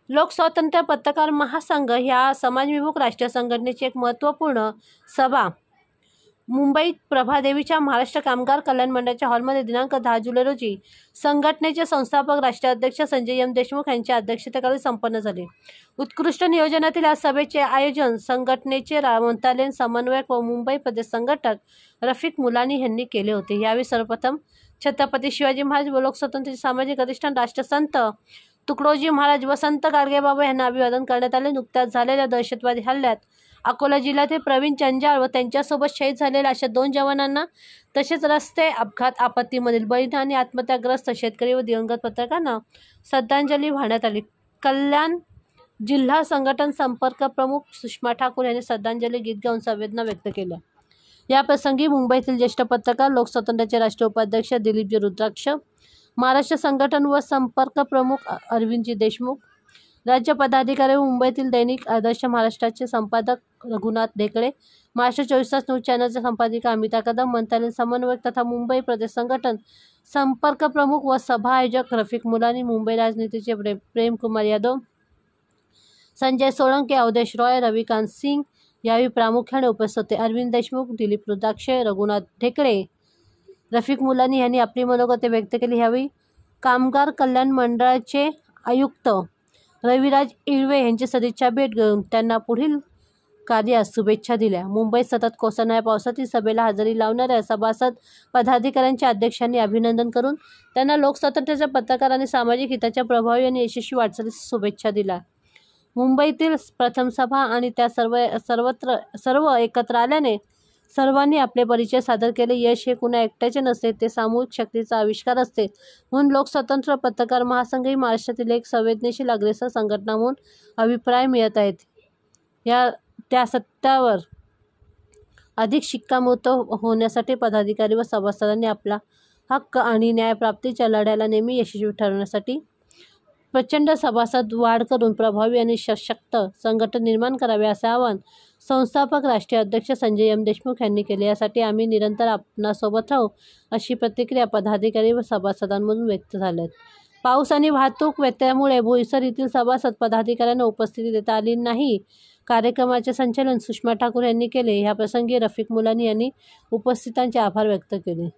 लोकस्वातंत्र्य पत्रकार महासंघ ह्या समाजविमुख राष्ट्रीय संघटनेची एक महत्त्वपूर्ण सभा मुंबईत प्रभादेवीच्या महाराष्ट्र कामगार कल्याण मंडळाच्या हॉलमध्ये दिनांक 10 जुलै रोजी संघटनेचे संस्थापक राष्ट्रीय अध्यक्ष संजय एम देशमुख यांच्या अध्यक्षतेखाली संपन्न झाले. उत्कृष्ट नियोजनातील या सभेचे आयोजन संघटनेचे मंत्रालयीन समन्वयक व मुंबई प्रदेश संघटक रफिक मुलानी यांनी केले होते. यावेळी सर्वप्रथम छत्रपती शिवाजी महाराज व लोकस्वातंत्र्याचे सामाजिक अधिष्ठान राष्ट्रसंत तुकडोजी महाराज व संत गाडगेबाबा यांना अभिवादन करण्यात आले. नुकत्याच झालेल्या दहशतवादी हल्ल्यात अकोला जिल्ह्यातील प्रवीण जंजाळ व त्यांच्यासोबत शहीद झालेल्या अशा 2 जवानांना तसेच रस्ते अपघात आपत्तीमधील बळीण आणि आत्महत्याग्रस्त शेतकरी व दिवंगत पत्रकारांना श्रद्धांजली वाहण्यात आली. कल्याण जिल्हा संघटन संपर्क प्रमुख सुषमा ठाकूर यांनी श्रद्धांजली गीत गाऊन संवेदना व्यक्त केल्या. या प्रसंगी मुंबईतील ज्येष्ठ पत्रकार लोकस्वातंत्र्याचे राष्ट्रीय उपाध्यक्ष दिलीपजी रुद्राक्ष, महाराष्ट्र संघटन व संपर्क प्रमुख अरविंदजी देशमुख, राज्य पदाधिकारी व मुंबईतील दैनिक आदर्श महाराष्ट्राचे संपादक रघुनाथ ढेकळे, महाराष्ट्र 24 तास न्यूज चॅनलच्या संपादिका अमिता कदम, मंत्रालयीन समन्वयक तथा मुंबई प्रदेश संघटन संपर्क प्रमुख व सभा आयोजक रफिक मुलानी, मुंबई राजनीतीचे प्रेमकुमार यादव, संजय सोळंके, अवधेश रॉय, रविकांत सिंग यावेळी प्रामुख्याने उपस्थित होते. अरविंद देशमुख, दिलीप रुद्राक्ष, रघुनाथ ढेकळे, रफिक मुलानी यांनी आपली मनोगते व्यक्त केली. यावेळी कामगार कल्याण मंडळाचे आयुक्त रविराज इळवे यांची सदिच्छा भेट घेऊन त्यांना पुढील कार्यास शुभेच्छा दिल्या. मुंबईत सतत कोसळणाऱ्या पावसातील सभेला हजेरी लावणाऱ्या सभासद पदाधिकाऱ्यांच्या अध्यक्षांनी अभिनंदन करून त्यांना लोकस्वातंत्र्याच्या पत्रकार आणि सामाजिक हिताच्या प्रभावी आणि यशस्वी वाटचालीस शुभेच्छा दिल्या. मुंबईतील प्रथम सभा आणि त्या सर्व एकत्र आल्याने सर्वांनी आपले परिचय सादर केले. यश हे कुणा एकट्याचे नसते, ते सामूहिक शक्तीचा आविष्कार असते. म्हणून लोकस्वातंत्र्य पत्रकार महासंघ ही महाराष्ट्रातील एक संवेदनशील अग्रेसर संघटना म्हणून अभिप्राय मिळत आहेत. त्या सत्यावर अधिक शिक्कामोर्तब होण्यासाठी पदाधिकारी व सभासदांनी आपला हक्क आणि न्यायप्राप्तीच्या लढ्याला नेहमी यशस्वी ठरवण्यासाठी प्रचंड सभासद वाढ करून प्रभावी आणि सशक्त संघटन निर्माण करावे असे आवाहन संस्थापक राष्ट्रीय अध्यक्ष संजय एम देशमुख यांनी केले. यासाठी आम्ही निरंतर आपणासोबत राहू अशी प्रतिक्रिया पदाधिकारी व सभासदांमधून व्यक्त झाल्या. पाऊस आणि वाहतूक व्यत्ययामुळे बोईसर येथील सभासद पदाधिकाऱ्यांना उपस्थिती देता आली नाही. कार्यक्रमाचे संचालन सुषमा ठाकूर यांनी केले. या प्रसंगी रफिक मुलानी यांनी उपस्थितांचे आभार व्यक्त केले.